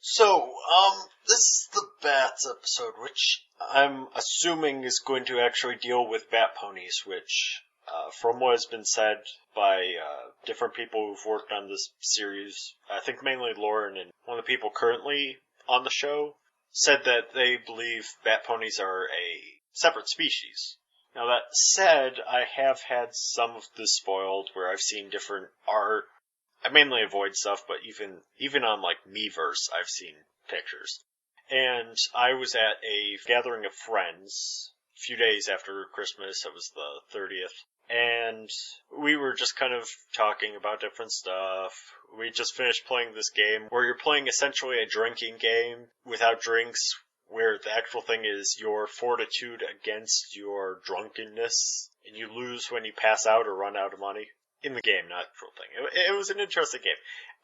This is the Bats episode, which I'm assuming is going to actually deal with bat ponies, which, from what has been said by different people who've worked on this series, I think mainly Lauren and one of the people currently on the show, said that they believe bat ponies are a separate species. Now that said, I have had some of this spoiled where I've seen different art. I mainly avoid stuff, but even on like Miiverse, I've seen pictures. And I was at a gathering of friends a few days after Christmas. It was the 30th. And we were just kind of talking about different stuff. We just finished playing this game where you're playing essentially a drinking game without drinks, where the actual thing is your fortitude against your drunkenness, and you lose when you pass out or run out of money. In the game, not the actual thing. It was an interesting game.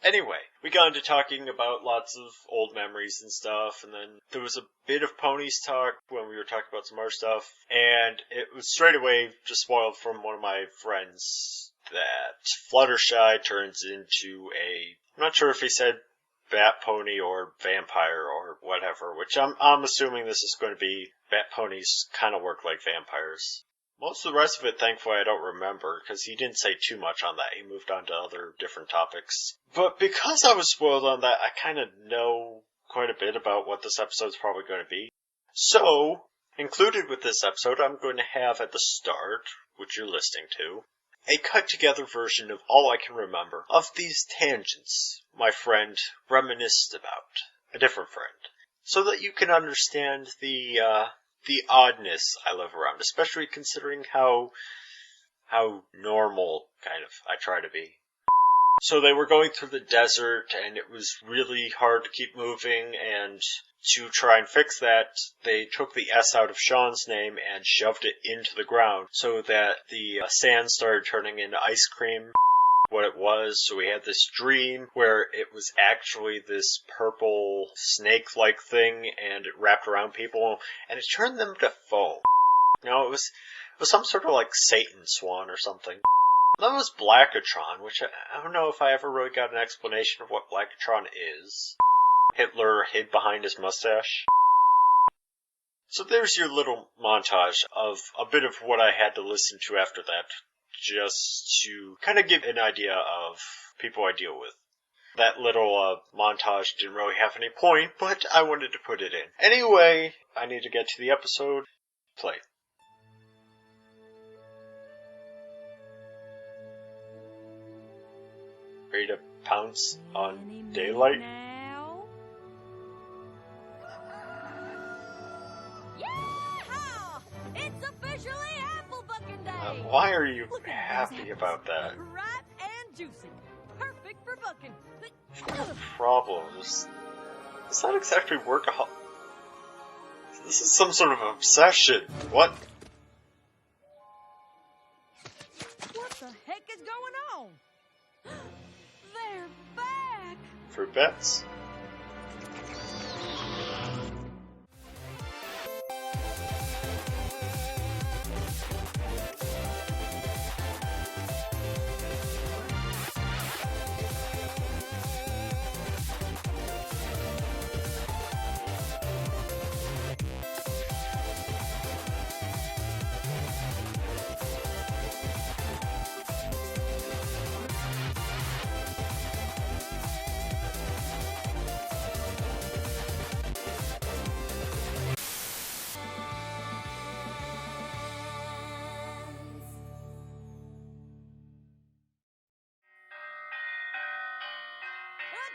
Anyway, we got into talking about lots of old memories and stuff, and then there was a bit of ponies talk when we were talking about some other stuff, and it was straight away just spoiled from one of my friends that Fluttershy turns into I'm not sure if he said bat pony or vampire or whatever, which I'm assuming this is going to be bat ponies kind of work like vampires. Most of the rest of it, thankfully, I don't remember, because he didn't say too much on that. He moved on to other different topics. But because I was spoiled on that, I kind of know quite a bit about what this episode's probably going to be. So, included with this episode, I'm going to have at the start, which you're listening to, a cut-together version of all I can remember of these tangents my friend reminisced about. A different friend. So that you can understand the oddness I live around, especially considering how normal, kind of, I try to be. So they were going through the desert, and it was really hard to keep moving, and to try and fix that, they took the S out of Sean's name and shoved it into the ground, so that the sand started turning into ice cream. What it was, so we had this dream where it was actually this purple snake-like thing, and it wrapped around people, and it turned them to foam. No, it was some sort of like Satan swan or something. That was Blackatron, which I don't know if I ever really got an explanation of what Blackatron is. Hitler hid behind his mustache. So there's your little montage of a bit of what I had to listen to after that, just to kind of give an idea of people I deal with. That little montage didn't really have any point, but I wanted to put it in. Anyway, I need to get to the episode. Play. Ready to pounce on daylight? Why are you happy about that? Ripe and juicy. Perfect for bucking. Problems. It's not exactly workaholic. This is some sort of obsession. What? What the heck is going on? They're back. Fruit bats?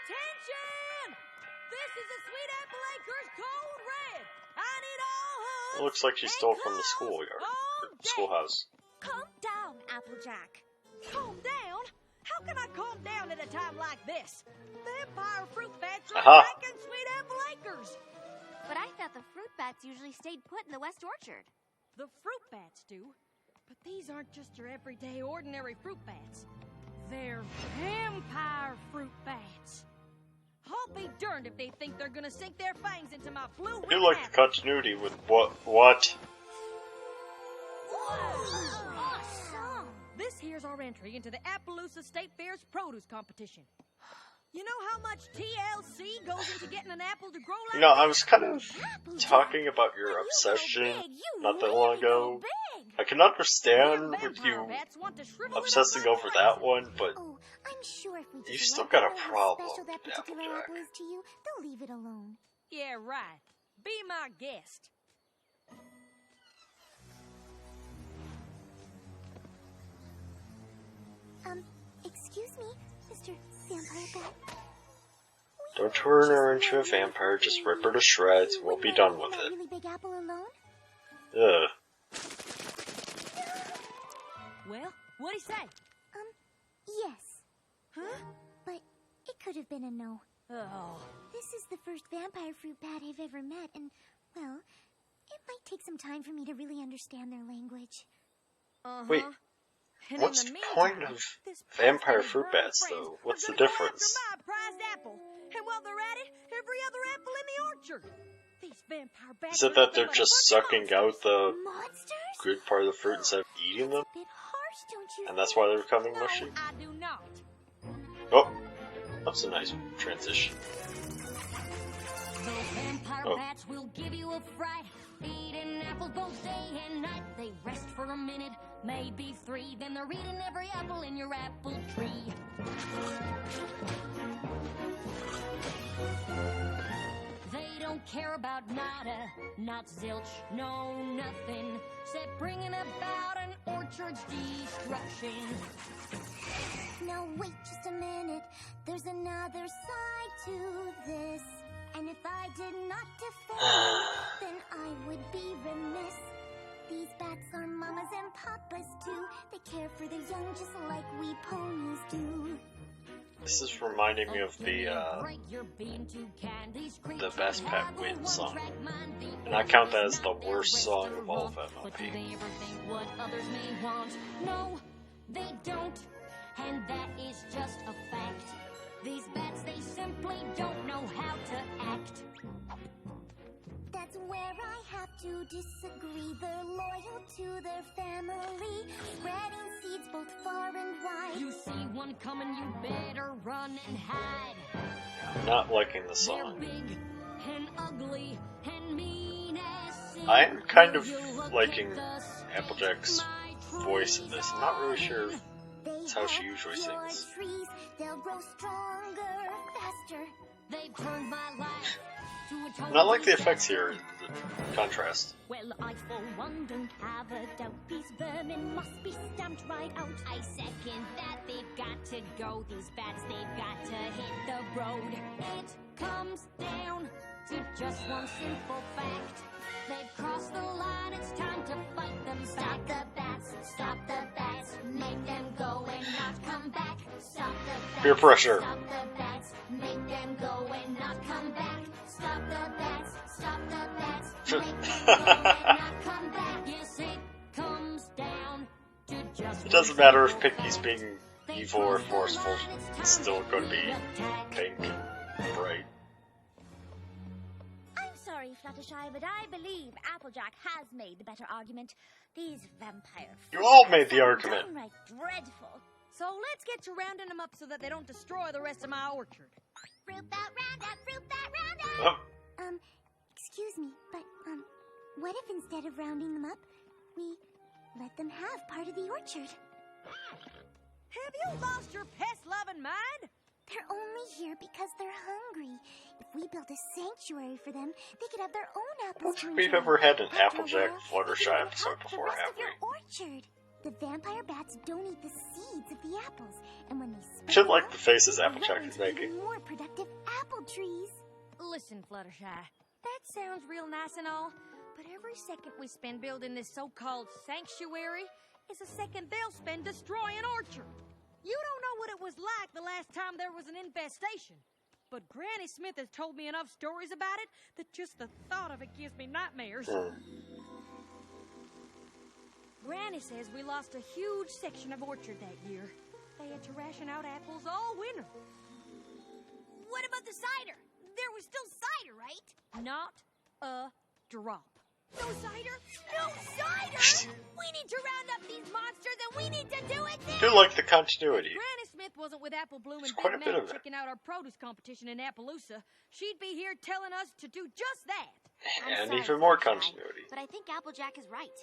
Attention! This is a Sweet Apple Acres Code Red. I need all hooves. It looks like she stole from the schoolyard. Schoolhouse. Calm down, Applejack. Calm down? How can I calm down at a time like this? Vampire fruit bats are Aha. attacking Sweet Apple Acres. But I thought the fruit bats usually stayed put in the West Orchard. The fruit bats do, but these aren't just your everyday ordinary fruit bats. They're vampire fruit bats. I'll be darned if they think they're gonna sink their fangs into my blue I do like the continuity with what? Awesome! This here's our entry into the Appaloosa State Fair's produce competition. You know how much TLC goes into getting an apple to grow like You know, I was kind of Applejack. talking about your When you obsession go big, you not that really long go ago. big. I can understand Them with vampire you bats want to shrivel it up obsessing like over that crazy. one, but Oh, I'm sure if we you just still let got them a know how problem special that with particular Applejack. apple is to you, they'll leave it alone. Yeah, right. Be my guest. Excuse me, Mr. Vampire Bat. don't turn her into a vampire, just rip her to shreds, we'll be done with That it. really big apple alone? Ugh. Well, what'd he say? Yes. Huh? But it could have been a no. Oh. This is the first vampire fruit bat I've ever met, and, well, it might take some time for me to really understand their language. Uh-huh. Wait, And what's in the the point meantime, of this vampire bastard fruit Vern bats, friends though? are What's the gonna go difference? after my prized apple. And while they're at it, every other apple in the orchard. These vampire bats Is it are that nothing they're but a just bunch of sucking out monsters. the Monsters? good part of the fruit instead of eating them? That's a bit harsh, don't you And that's think? why they're becoming No, mushy? I do not. Oh, that's a nice transition. Those vampire Oh. bats will give you a fright. Eating apples both day and night. They rest for a minute, maybe 3. Then they're eating every apple in your apple tree. They don't care about nada, not zilch, no nothing, except bringing about an orchard's destruction. Now wait just a minute, there's another side to this. And if I did not defend them, then I would be remiss. These bats are mamas and papas too. They care for their young just like we ponies do. This is reminding me of the Best Pet Win song. And I count that as the worst song of all of But do MLP. they ever think what others may want? No, they don't. And that is just a fact. These bats, they simply don't know how to act. That's where I have to disagree. They're loyal to their family, spreading seeds both far and wide. You see one coming, you better run and hide. I'm not liking the They're song. big and ugly and mean as sin. I'm kind of You look liking at the Applejack's voice in this. I'm not really sure if That's how she usually your sings. trees, they'll grow stronger, faster. They've turned my life to a total And I like the effects here, the contrast. Well, I for one don't have a doubt. These vermin must be stamped right out. I second that. They've got to go. These bats, they've got to hit the road. It comes down to just one simple fact. They've crossed the line. It's time to fight them Stop back. the bats, stop the bats, make them go and not come back. Stop the bats, Peer pressure. stop the bats, make them go and not come back. Stop the bats, stop the bats, Sure. make them go and not come back. Yes, it comes down to just It doesn't matter if Pinky's being evil or forceful, it's still going to be pink and bright. I'm sorry, Fluttershy, but I believe Applejack has made the better argument. These vampire You all made the argument. downright dreadful. So let's get to rounding them up so that they don't destroy the rest of my orchard. Fruit bat roundup, fruit bat roundup. Oh, Excuse me, but, what if instead of rounding them up, we let them have part of the orchard? Have you lost your pest-loving mind? They're only here because they're hungry. If we built a sanctuary for them, they could have their own I apples don't to think we've enjoy. ever had an After a Applejack while, they Fluttershy can even episode help the before, rest have of your we? orchard. The vampire bats don't eat the seeds of the apples, and when they spread Should them like out, the faces they Applejack grow is into making. even more productive apple trees. Listen, Fluttershy, that sounds real nice and all, but every second we spend building this so-called sanctuary is a second they'll spend destroying orchard. You don't know what it was like the last time there was an infestation, but Granny Smith has told me enough stories about it that just the thought of it gives me nightmares. Granny says we lost a huge section of orchard that year. They had to ration out apples all winter. What about the cider? There was still cider, right? Not a drop. No cider? No cider? We need to round up these monsters and we need to do it I now! do like the continuity. Granny Smith wasn't with Apple Bloom and There's quite a Big bit Mac of it. checking out our produce competition in Appaloosa. She'd be here telling us to do just that. And sorry, even more Fluttershy, continuity. But I think Applejack is right.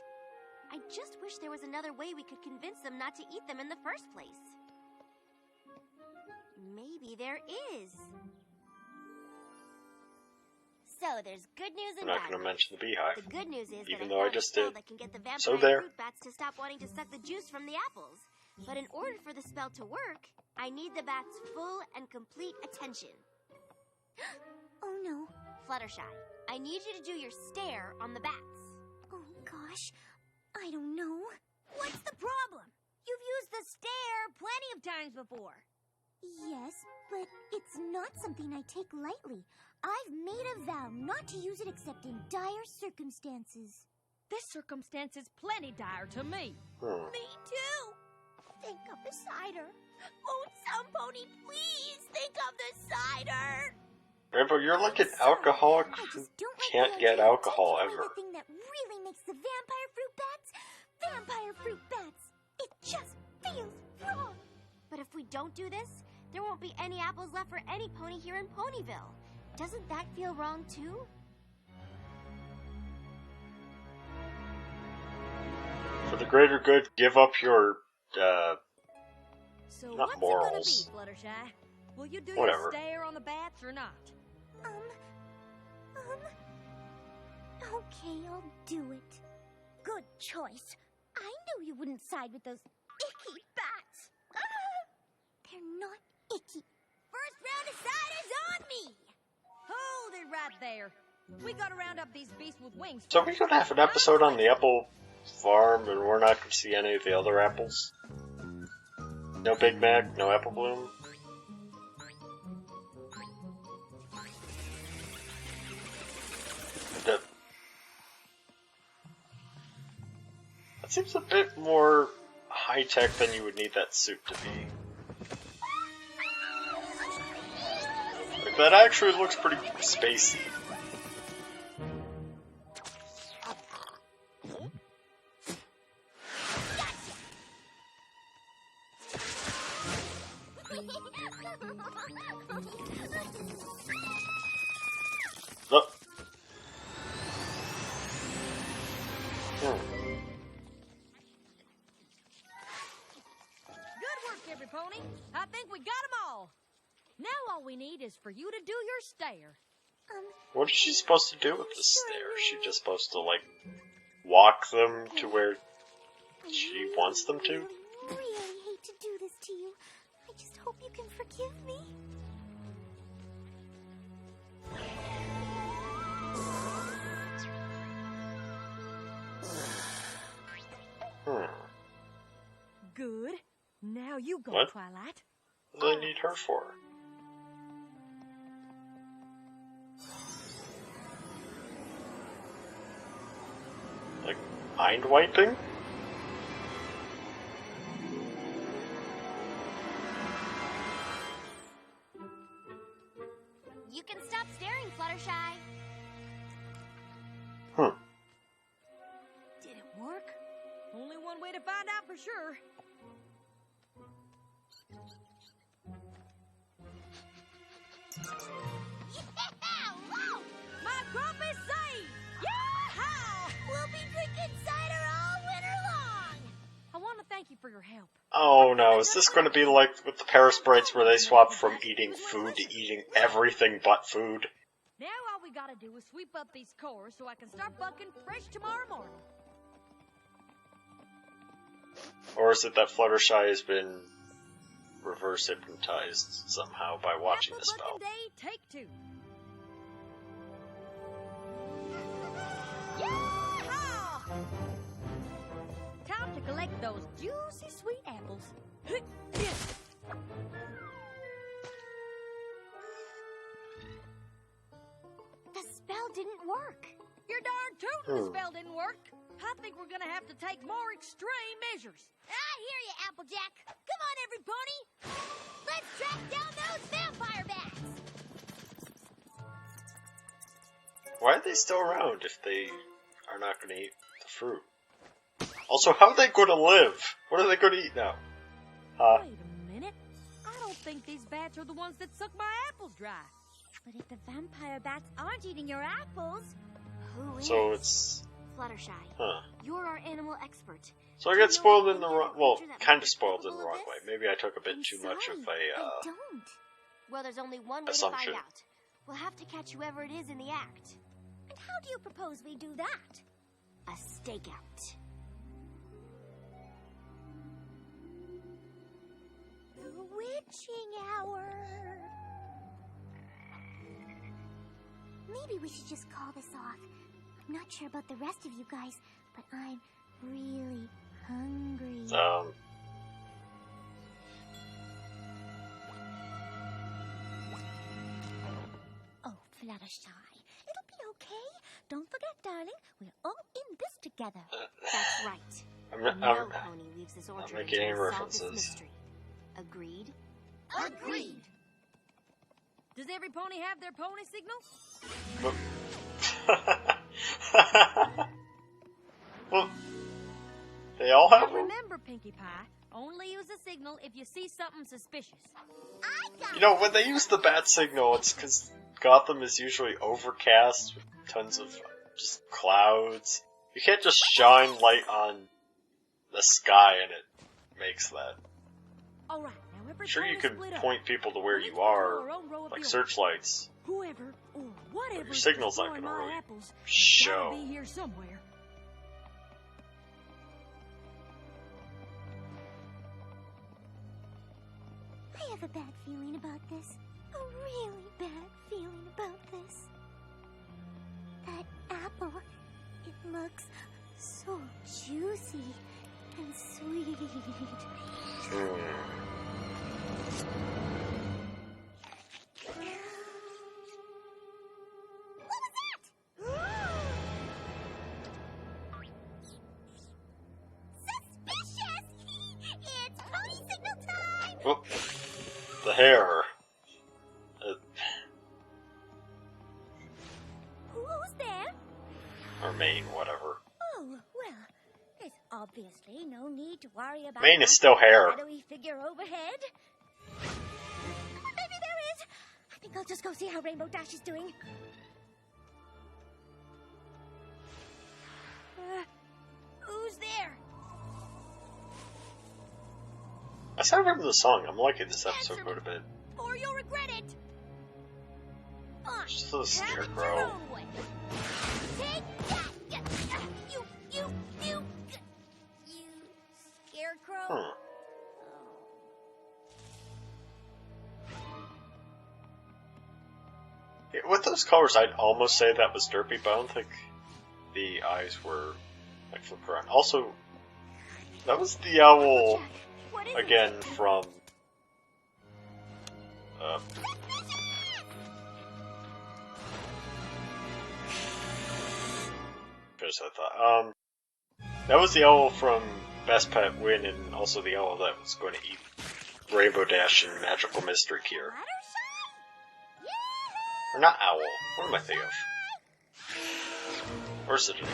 I just wish there was another way we could convince them not to eat them in the first place. Maybe there is. So there's good news I'm and not bad going to news. mention the beehive. The good news is Even that though I found a just spell did. that can get the vampire So there. fruit bats to stop wanting to suck the juice from the apples. But in order for the spell to work, I need the bats' full and complete attention. Oh no. Fluttershy, I need you to do your stare on the bats. Oh gosh. I don't know. What's the problem? You've used the stare plenty of times before. Yes, but it's not something I take lightly. I've made a vow not to use it except in dire circumstances. This circumstance is plenty dire to me. Me too. Think of the cider. Won't some pony please think of the cider? Rainbow, you're like an alcoholic I who just don't like can't the get idea of alcohol taking away ever. the thing that really makes the vampire fruit bats vampire fruit bats. It just feels wrong. But if we don't do this, there won't be any apples left for any pony here in Ponyville. Doesn't that feel wrong too? For the greater good, give up your, So not what's morals. it gonna be, Fluttershy? Will you do Whatever. your stare on the bats or not? Okay, I'll do it. Good choice. I knew you wouldn't side with those icky bats. They're not icky. First round of cider's on me! Hold it right there. We gotta round up these beasts with wings. So we're gonna have an episode on the apple farm, and we're not gonna see any of the other apples? No Big Mac, no Apple Bloom? That seems a bit more high-tech than you would need that suit to be. Like, that actually looks pretty spacey. Oh. Good work, every pony. I think we got them all. Now all we need is for you to do your stare. What is she supposed to do with the stare? Is she just supposed to, like, walk them to where she wants them to? I really hate to do this to you. I just hope you can forgive me. Good. Now you go, What? Twilight. What do they need her for? Like, mind wiping? You can stop staring, Fluttershy. Did it work? Only one way to find out for sure. Yeah! Woo! My crop is saved! Yeah! We'll be drinking cider all winter long! I want to thank you for your help. Oh no, is this going to be like with the Parasprites where they swap from eating food to eating everything but food? Now all we gotta do is sweep up these cores so I can start bucking fresh tomorrow morning. Or is it that Fluttershy has been reverse hypnotized somehow by watching the Apple spell? bucking day, take 2. Yeehaw! Time to collect those juicy sweet apples. The spell didn't work. You're darn tootin' the spell didn't work. I think we're gonna have to take more extreme measures. I hear you, Applejack. Come on, every pony. Let's track down those vampire bats. Why are they still around if they are not going to eat the fruit. Also, how are they going to live? What are they going to eat now? Wait a minute. I don't think these bats are the ones that suck my apples dry. But if the vampire bats aren't eating your apples, Who is? So it's... Fluttershy. Huh. You're our animal expert. So I got spoiled in the wrong... Well, kind of spoiled in the wrong way. Maybe I took a bit too much of I a, don't. Well, there's only one way assumption. to find out. We'll have to catch whoever it is in the act. And how do you propose we do that? A stakeout. The witching hour. Maybe we should just call this off. I'm not sure about the rest of you guys, but I'm really hungry. Oh, Fluttershy, it'll be okay. Don't forget, darling, we're all in this together. That's right. I'm No pony leaves this orchard making any until we solve this references. mystery. Agreed? Agreed. Does every pony have their pony signal? Well, they all have Now them? remember, Pinkie Pie, only use a signal if you see something suspicious. You know, when they use the bat signal, it's because Gotham is usually overcast with tons of just clouds. You can't just shine light on the sky and it makes that. All right, now every Sure, pony you can split up. point people to where Each you follow are, our own row of like buildings. searchlights. Whoever or whatever your signal's not destroying gonna my really apples has show. gotta be here somewhere. I have a bad feeling about this. A really bad feeling about this. That apple, it looks so juicy and sweet. Suspicious! It's pony signal time! Whoop. The hair. Who's there? Or mane, whatever. Oh, well, there's obviously no need to worry about Mane is that still hair. shadowy figure overhead. Maybe there is. I think I'll just go see how Rainbow Dash is doing. Who's there? I remember the song. I'm liking this episode quite a bit. Or you'll regret it. Just the Have it your scarecrow. own way. Take that! You scarecrow. Hmm. Yeah, with those colors, I'd almost say that was Derpy, but I don't think the eyes were like flipped around. Also, that was the owl What is again it? from. Just I thought. That was the owl from Best Pet Win, and also the owl that was going to eat Rainbow Dash and Magical Mystery Cure. Or not owl. What am I thinking of? Or is it an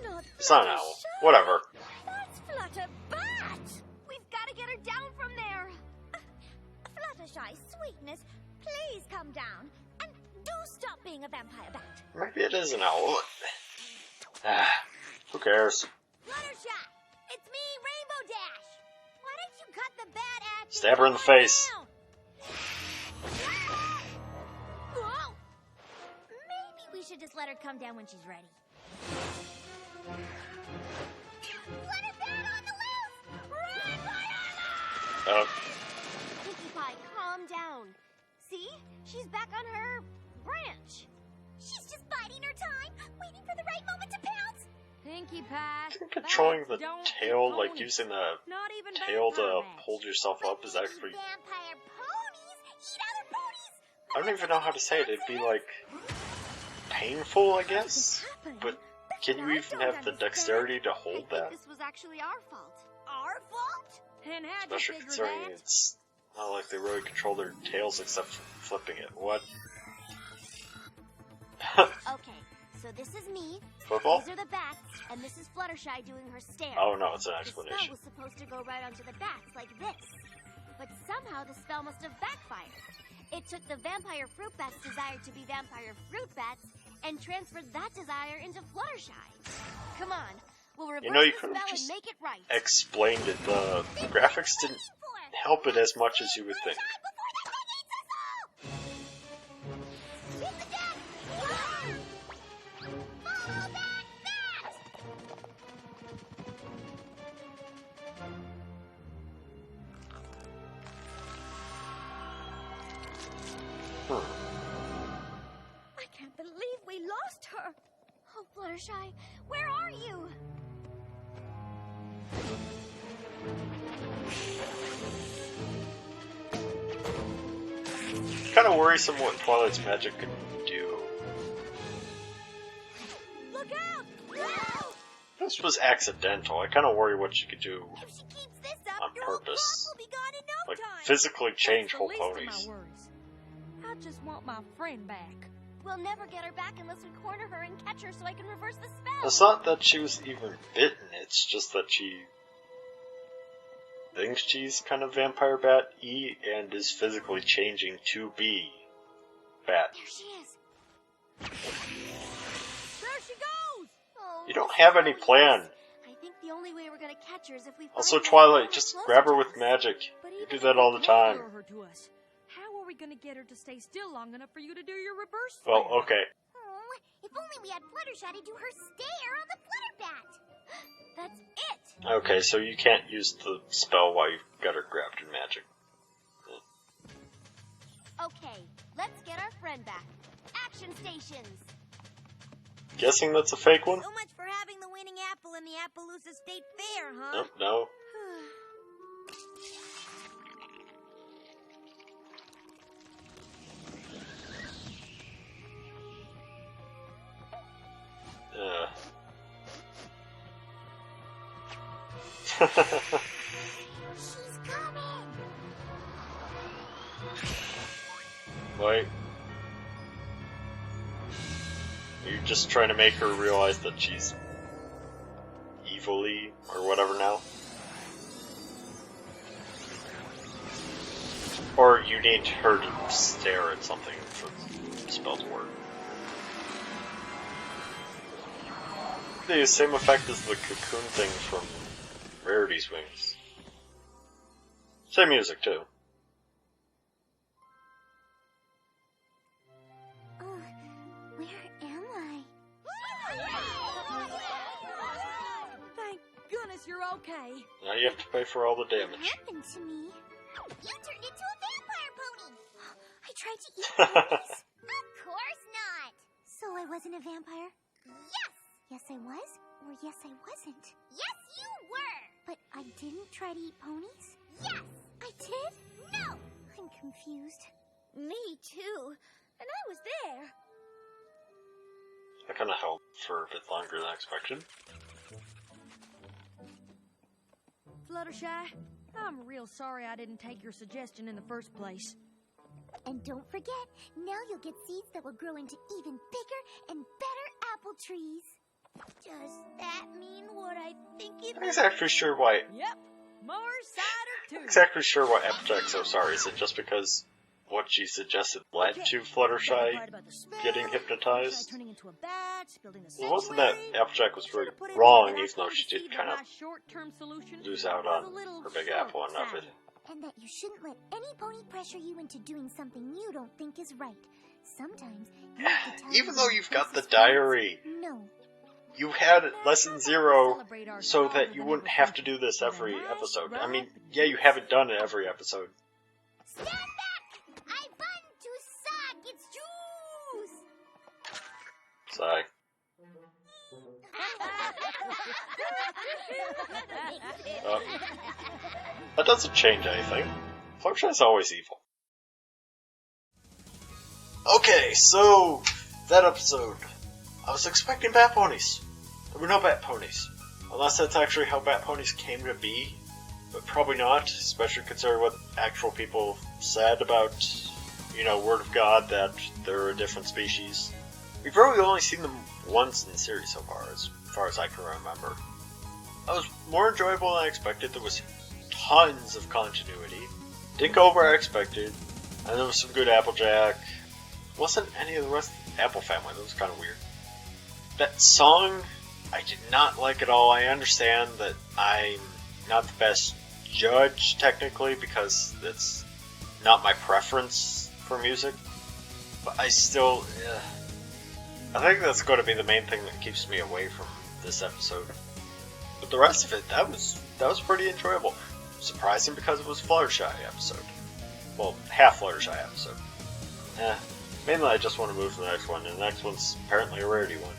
owl? It's not an owl. Whatever. That's Flutterbat! We've got to get her down from there. Fluttershy, sweetness, please come down. And do stop being a vampire bat. Maybe it is an owl. Who cares? Fluttershy, it's me, Rainbow Dash. Why don't you cut the bad act? Stab her in the face. Down? Whoa! Maybe we should just let her come down when she's ready. Flutterbat on the loose! Run, Viola! Pinkie Pie, calm down. See? She's back on her branch. She's just biding her time, waiting for the right moment to pounce. Pinkie Pie. Controlling the bats don't tail, eat like ponies. using the Not even tail to vampire bats. hold yourself up is actually. Vampire ponies eat other ponies. I don't even know how to say it. It'd be like painful, I guess. But can you even have the dexterity to I hold think that? this was actually our fault. Our fault? And how'd you Especially figure considering that? it's not like they really control their tails except for flipping it. What? Okay, So this is me. Football? These are the bats, and this is Fluttershy doing her stare. Oh no, it's an The spell explanation. was supposed to go right onto the bats like this. But somehow the spell must have backfired. It took the vampire fruit bat's desire to be vampire fruit bats and transferred that desire into Fluttershy. Come on, we'll reverse You the could have spell just and make it right. explained it. The graphics didn't help it as much as you would think. Hit the deck! Follow that bat! I can't believe we lost her. Oh, Fluttershy, where are you? Kind of worrisome what Twilight's magic could do. Look out! No! This was accidental. I kind of worry what she could do. If she keeps this up, On your old purpose. clock will be gone in no Like, time. physically change That's whole the least of ponies. my worries. I just want my friend back. We'll never get her back unless we corner her and catch her so I can reverse the spell. It's not that she was even bitten, it's just that she thinks she's kind of vampire bat-y and is physically changing to be bat. There she is. There she goes! Oh, You don't have any so plan. yes. I think the only way we're gonna catch her is if we find Also, her and Twilight, pull just closer grab her to with us. magic. But You even do if that we all the can time. lure her to us, how are we gonna get her to stay still long enough for you to do your reverse Well, spell? okay. Oh, if only we had Fluttershy to do her stare on the Flutterbat. That's it. Okay, so you can't use the spell while you've got her grabbed in magic. Okay, let's get our friend back. Action stations. Guessing that's a fake one? So much for having the winning apple in the Appaloosa State Fair, huh? Nope, no. She's coming. Wait. You're just trying to make her realize that she's evilly or whatever now? Or you need her to stare at something for the spell to work. The same effect as the cocoon thing from Rarity's Wings. Same music too. Where am I? Thank goodness you're okay. Now you have to pay for all the What damage. happened to me? You turned into a vampire pony. I tried to eat ponies. Of course not. So I wasn't a vampire? Yes. Yes, I was, or yes, I wasn't. Yes, you were. But I didn't try to eat ponies? Yes. I did? No. I'm confused. Me too. And I was there. That kind of held for a bit longer than expected. Fluttershy, I'm real sorry I didn't take your suggestion in the first place. And don't forget, now you'll get seeds that will grow into even bigger and better apple trees. Does that mean what I think it I'm not means? exactly sure why. Yep, more cider too. Not exactly sure why Applejack's so sorry. Is it just because what she suggested led to Fluttershy getting hypnotized? Turning into a bat, building a It wasn't that sanctuary. Applejack was very Should've put in wrong, there that even though I she did conceived kind of of my short-term solution lose out was on a little her big apple enough. short-sighted. And that you shouldn't let any pony pressure you into doing something you don't think is right. Sometimes you have to tell Even them though you've got the this is diary, right. No. you had lesson 0 Celebrate our so stronger that you than wouldn't ever have to friendship do this with a every nice, episode. I ripe mean, yeah, you haven't done it every episode. Stand back! I want to suck its juice! Sigh. That doesn't change anything. Fluttershy's always evil. Okay, so that episode, I was expecting bat ponies. There were no bat ponies, unless that's actually how bat ponies came to be. But probably not, especially considering what actual people said about, Word of God, that they're a different species. We've really only seen them once in the series so far as I can remember. That was more enjoyable than I expected. There was tons of continuity. Didn't go where I expected. And there was some good Applejack. Wasn't any of the rest of the Apple family. That was kind of weird. That song, I did not like at all. I understand that I'm not the best judge, technically, because it's not my preference for music. But I still... I think that's going to be the main thing that keeps me away from this episode. But the rest of it, that was pretty enjoyable. Surprising because it was a Fluttershy episode. Well, half Fluttershy episode. Mainly I just want to move to the next one, and the next one's apparently a rarity one.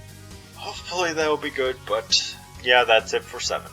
Hopefully that'll be good, but yeah, that's it for 7.